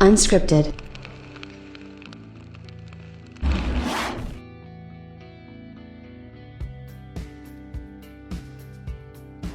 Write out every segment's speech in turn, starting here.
Unscripted.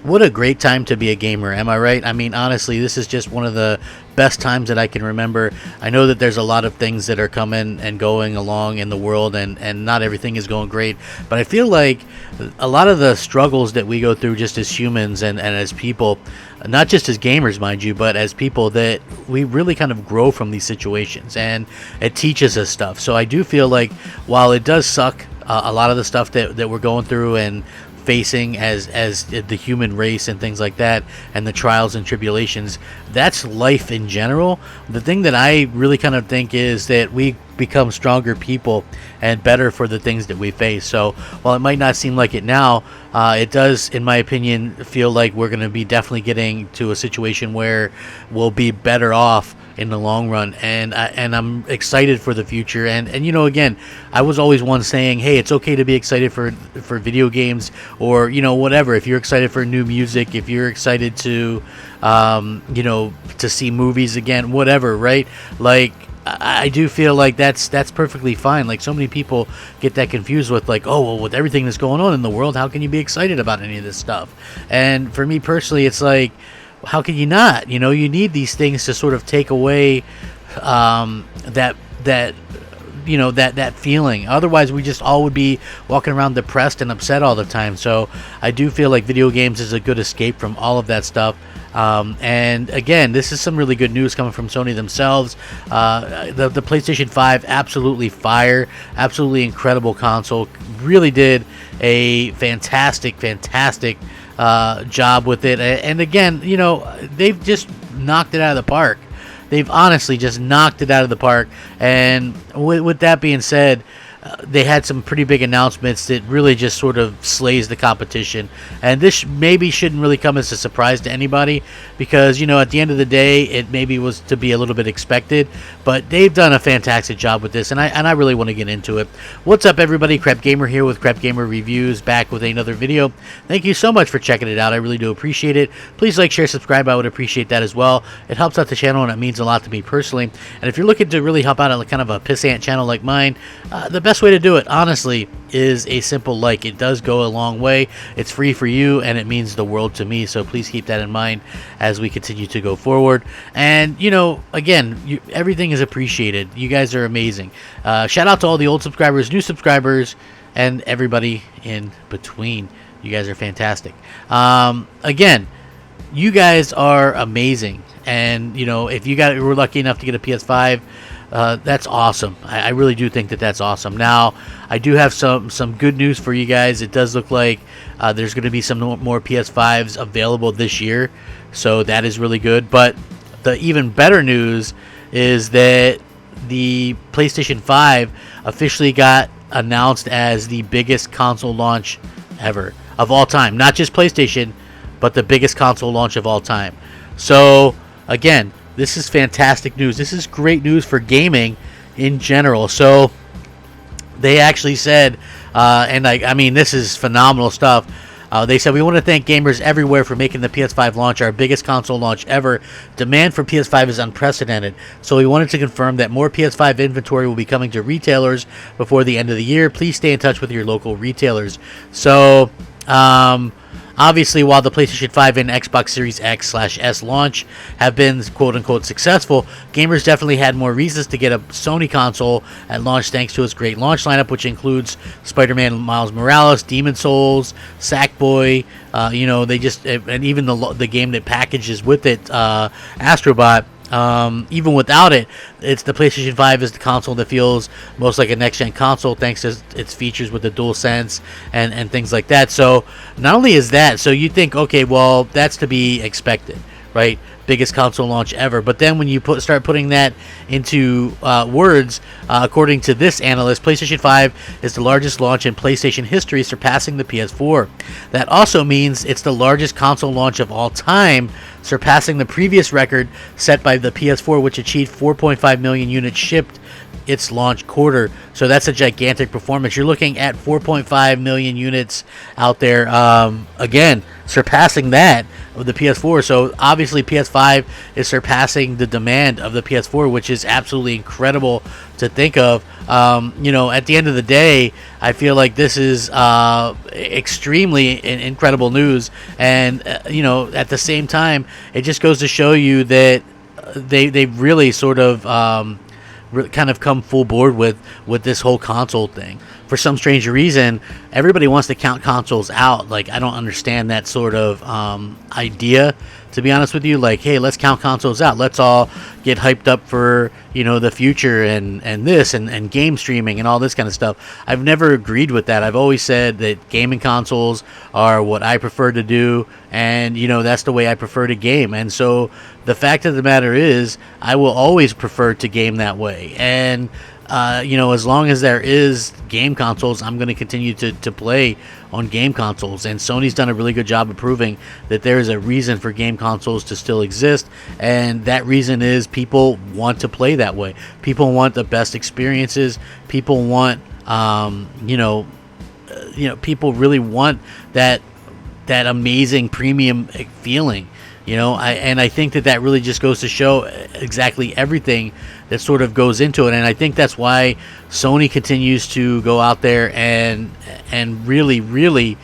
What a great time to be a gamer, am I right? I mean, honestly, this is just one of the best times that I can remember. I know that there's a lot of things that are coming and going along in the world, and not everything is going great, but I feel like a lot of the struggles that we go through just as humans and as people, not just as gamers, mind you, but as people, that we really kind of grow from these situations, and it teaches us stuff. So I do feel like while it does suck, a lot of the stuff that we're going through and facing as the human race and things like that, and the trials and tribulations, that's life in general. The thing that I really kind of think is that we become stronger people and better for the things that we face. So while it might not seem like it now, it does, in my opinion, feel like we're going to be definitely getting to a situation where we'll be better off in the long run, and I'm excited for the future. And you know, again, I was always one saying, hey, it's okay to be excited for video games, or you know, whatever. If you're excited for new music, if you're excited to you know, to see movies again, whatever, right? Like, I do feel like that's perfectly fine. Like, so many people get that confused with, like, oh, well, with everything that's going on in the world, how can you be excited about any of this stuff? And for me personally, it's like, how can you not? You know, you need these things to sort of take away that you know, that feeling. Otherwise, we just all would be walking around depressed and upset all the time. So I do feel like video games is a good escape from all of that stuff. And again, this is some really good news coming from Sony themselves. The PlayStation 5, absolutely fire, absolutely incredible console. Really did a fantastic job with it. And again, you know, they've just knocked it out of the park. They've honestly just knocked it out of the park. And with that being said, they had some pretty big announcements that really just sort of slays the competition. And this maybe shouldn't really come as a surprise to anybody, because, you know, at the end of the day, it maybe was to be a little bit expected. But they've done a fantastic job with this, and I really want to get into it. What's up, everybody? Crapgamer here with Crapgamer Reviews, back with another video. Thank you so much for checking it out. I really do appreciate it. Please like, share, subscribe. I would appreciate that as well. It helps out the channel, and it means a lot to me personally. And if you're looking to really help out on kind of a pissant channel like mine, the best way to do it, honestly, is a simple like. It does go a long way. It's free for you, and it means the world to me. So please keep that in mind as we continue to go forward. And, you know, again, everything is appreciated. You guys are amazing. Shout out to all the old subscribers, new subscribers, and everybody in between. You guys are fantastic. Again, you guys are amazing. And, you know, if you were lucky enough to get a PS5, that's awesome. I really do think that that's awesome. Now, I do have some good news for you guys. It does look like there's going to be some more PS5s available this year, so that is really good. But the even better news is that the PlayStation 5 officially got announced as the biggest console launch ever of all time. Not just PlayStation, but the biggest console launch of all time. So, again, this is fantastic news. This is great news for gaming in general. So they actually said, and I mean, this is phenomenal stuff. They said, we want to thank gamers everywhere for making the PS5 launch our biggest console launch ever. Demand for PS5 is unprecedented. So we wanted to confirm that more PS5 inventory will be coming to retailers before the end of the year. Please stay in touch with your local retailers. So, obviously, while the PlayStation 5 and Xbox Series X/S launch have been quote-unquote successful, gamers definitely had more reasons to get a Sony console at launch thanks to its great launch lineup, which includes Spider-Man Miles Morales, Demon's Souls, Sackboy, you know, they just, and even the game that packages with it, Astrobot. Even without it, it's the PlayStation 5 is the console that feels most like a next-gen console thanks to its features with the DualSense and things like that. So not only is that, so you think, okay, well, that's to be expected, right? Biggest console launch ever. But then when you start putting that into words, according to this analyst, PlayStation 5 is the largest launch in PlayStation history, surpassing the PS4. That also means it's the largest console launch of all time, surpassing the previous record set by the PS4, which achieved 4.5 million units shipped its launch quarter. So that's a gigantic performance. You're looking at 4.5 million units out there. Again, surpassing that of the PS4. So obviously PS5 is surpassing the demand of the PS4, which is absolutely incredible to think of. At the end of the day, I feel like this is extremely incredible news. And, at the same time, it just goes to show you that they really sort of kind of come full board with this whole console thing. For some strange reason, everybody wants to count consoles out. Like, I don't understand that sort of idea, to be honest with you. Like, hey, let's count consoles out. Let's all get hyped up for, the future and this and game streaming and all this kind of stuff. I've never agreed with that. I've always said that gaming consoles are what I prefer to do, and, that's the way I prefer to game. And so the fact of the matter is, I will always prefer to game that way. And as long as there is game consoles, I'm going to continue to play on game consoles. And Sony's done a really good job of proving that there is a reason for game consoles to still exist. And that reason is people want to play that way. People want the best experiences. People want, people really want that amazing premium feeling. I think that really just goes to show exactly everything that sort of goes into it. And I think that's why Sony continues to go out there and really, really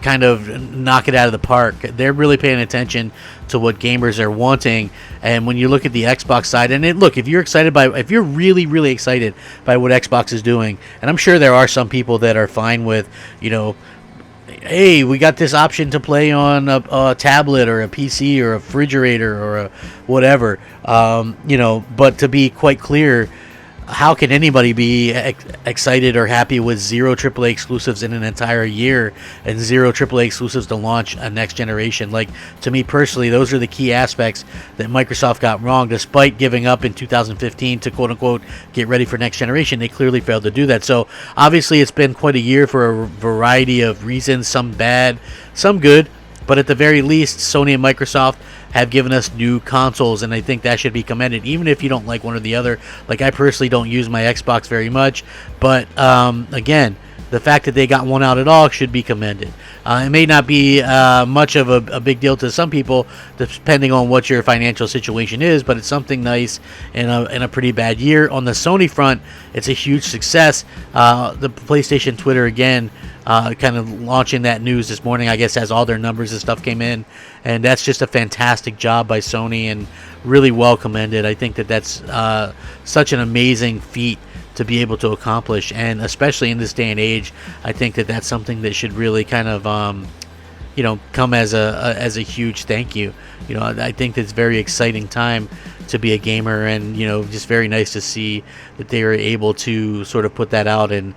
kind of knock it out of the park. They're really paying attention to what gamers are wanting. And when you look at the Xbox side, and if you're really, really excited by what Xbox is doing, and I'm sure there are some people that are fine with, hey, we got this option to play on a tablet or a PC or a refrigerator or a whatever, but to be quite clear, how can anybody be excited or happy with 0 AAA exclusives in an entire year and 0 AAA exclusives to launch a next generation? Like, to me personally, those are the key aspects that Microsoft got wrong. Despite giving up in 2015 to quote-unquote get ready for next generation, they clearly failed to do that. So obviously it's been quite a year for a variety of reasons, some bad, some good, but at the very least, Sony and Microsoft have given us new consoles, and I think that should be commended, even if you don't like one or the other. Like, I personally don't use my Xbox very much, but again, the fact that they got one out at all should be commended. It may not be much of a big deal to some people, depending on what your financial situation is, but it's something nice in a pretty bad year. On the Sony front, it's a huge success. The PlayStation Twitter, again, kind of launching that news this morning, I guess, as all their numbers and stuff came in, and that's just a fantastic job by Sony and really well commended. I think that's such an amazing feat to be able to accomplish, and especially in this day and age, I think that's something that should really kind of come as a huge thank you. I think it's a very exciting time to be a gamer, and just very nice to see that they are able to sort of put that out and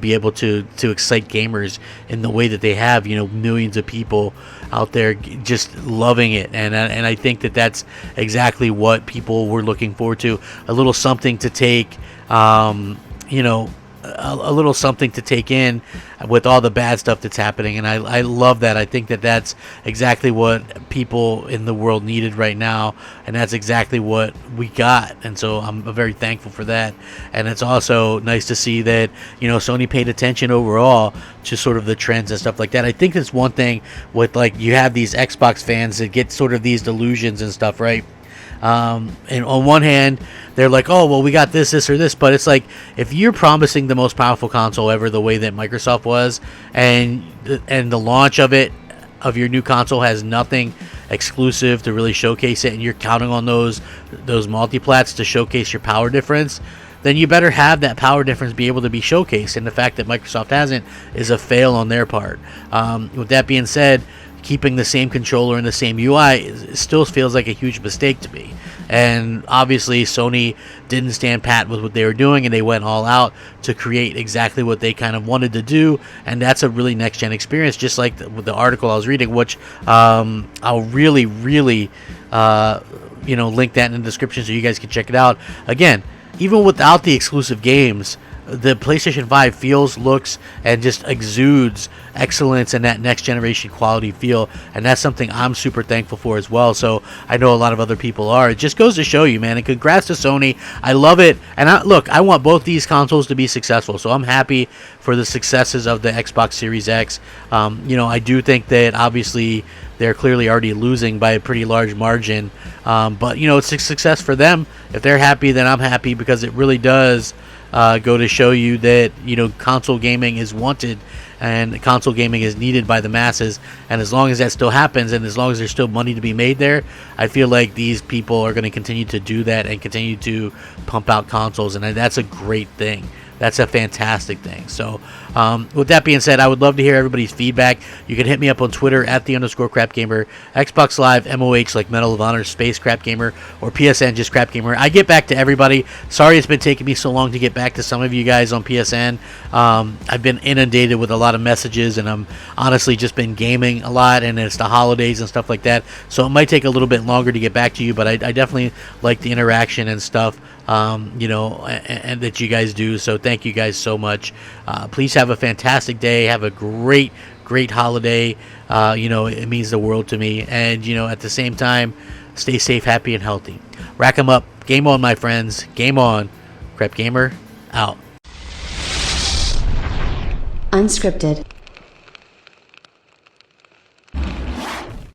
be able to excite gamers in the way that they have. Millions of people out there just loving it, and I think that's exactly what people were looking forward to. A little something to take, a little something to take in with all the bad stuff that's happening, and I love that. I think that's exactly what people in the world needed right now, and that's exactly what we got, and so I'm very thankful for that. And it's also nice to see that Sony paid attention overall to sort of the trends and stuff like that. I think that's one thing with, like, you have these Xbox fans that get sort of these delusions and stuff, right? And on one hand, they're like, oh, well, we got this or this, but it's like, if you're promising the most powerful console ever the way that Microsoft was, and the launch of your new console has nothing exclusive to really showcase it, and you're counting on those multiplats to showcase your power difference, then you better have that power difference be able to be showcased. And the fact that Microsoft hasn't is a fail on their part. With that being said, keeping the same controller and the same UI still feels like a huge mistake to me. And obviously Sony didn't stand pat with what they were doing, and they went all out to create exactly what they kind of wanted to do, and that's a really next-gen experience, just like the article I was reading, which I'll really link that in the description so you guys can check it out. Again, even without the exclusive games, the PlayStation 5 feels, looks, and just exudes excellence and that next generation quality feel, and that's something I'm super thankful for as well. So I know a lot of other people are. It just goes to show you, man, and congrats to Sony. I love it, and I want both these consoles to be successful, so I'm happy for the successes of the Xbox Series X. I do think that obviously they're clearly already losing by a pretty large margin, but it's a success for them. If they're happy, then I'm happy, because it really does go to show you that console gaming is wanted and console gaming is needed by the masses. And as long as that still happens, and as long as there's still money to be made there, I feel like these people are going to continue to do that and continue to pump out consoles, and that's a great thing. That's a fantastic thing. So with that being said, I would love to hear everybody's feedback. You can hit me up on Twitter at @_Crapgamer, Xbox Live, MOH like Medal of Honor, Space Crapgamer, or PSN just Crapgamer. I get back to everybody. Sorry it's been taking me so long to get back to some of you guys on PSN. I've been inundated with a lot of messages, and I'm honestly just been gaming a lot, and it's the holidays and stuff like that. So it might take a little bit longer to get back to you, but I definitely like the interaction and stuff. And that you guys do. So thank you guys so much. Please have a fantastic day. Have a great holiday. It means the world to me. And, at the same time, stay safe, happy, and healthy. Rack 'em up. Game on, my friends. Game on. Crapgamer out. Unscripted.